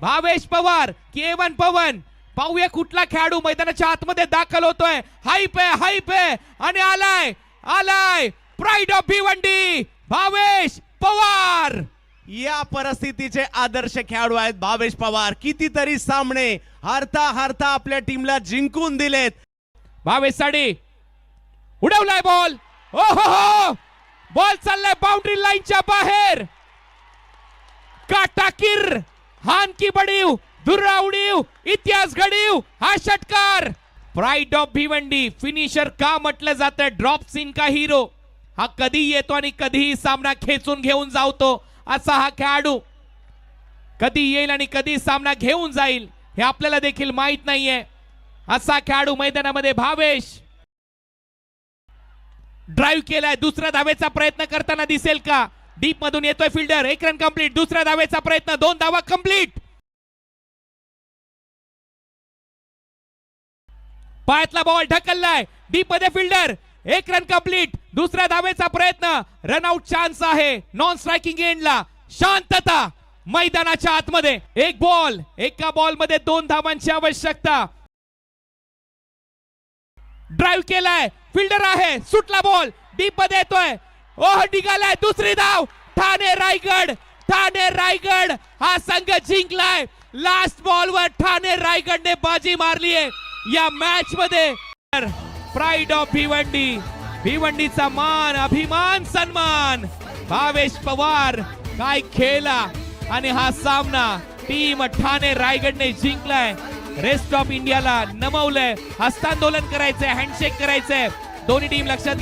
भावेश पवार केवन पवन. पाहूया कुठला खेळाडू मैदानाच्या आतमध्ये दाखल होतोय. हाईप आहे आणि आलाय प्राइड ऑफ भिवंडी भावेश पवार. या परिस्थितीचे आदर्श खेळाडू आहेत भावेश पवार. कितीतरी सामने हारता आपल्या टीमला जिंकून दिलेत. भावेश साडी उडवलाय बॉल. ओहो बॉल चाललाय बाउंड्री लाईनच्या बाहेर. काटाकीर हान की बडीव दुर्रा उडीव इतिहास घडीव हा षटकार. प्राइड ऑफ भिवंडी फिनिशर का म्हटलं जातं. ड्रॉप सीन का हिरो. हा कधी येतो आणि कधीही सामना खेचून घेऊन जावतो असा हा खेळाडू. कधी येईल आणि कधी सामना घेऊन जाईल हे आपल्याला देखील माहित नाहीये. असा खेळाडू मैदानामध्ये भावेश. ड्राइव्ह केलाय. दुसऱ्या धावेचा प्रयत्न करताना दिसेल का. डीप मधून येतोय फिल्डर. 1 run complete. दुसऱ्या धावेचा प्रयत्न. 2 धावा कंप्लीट. पायातला बॉल ढकललाय. डीप मध्ये फिल्डर. 1 run complete. दुसऱ्या धावेचा प्रयत्न. रनआउट चान्स आहे नॉन स्ट्रायकिंग एंडला. शांतता मैदानाच्या आतमध्ये. एक बॉल. एका बॉल मध्ये 2 धावांची आवश्यकता. ड्राइव्ह केलाय. फिल्डर आहे. सुटला बॉल. डीप मध्ये येतोय. ओह निघालाय. दुसरी धाव. ठाणे रायगड हा संघ जिंकलाय. लास्ट बॉल वर ठाणे रायगडने बाजी मारलीये या मॅच मध्ये. प्राइड ऑफ भिवंडीचा मान अभिमान सन्मान. भावेश पवार काय खेळला आणि हा सामना टीम ठाणे रायगडने जिंकलाय. रेस्ट ऑफ इंडियाला नमवलंय. हस्तांदोलन करायचंय. हँडशेक करायचंय. दोन्ही टीम लक्षात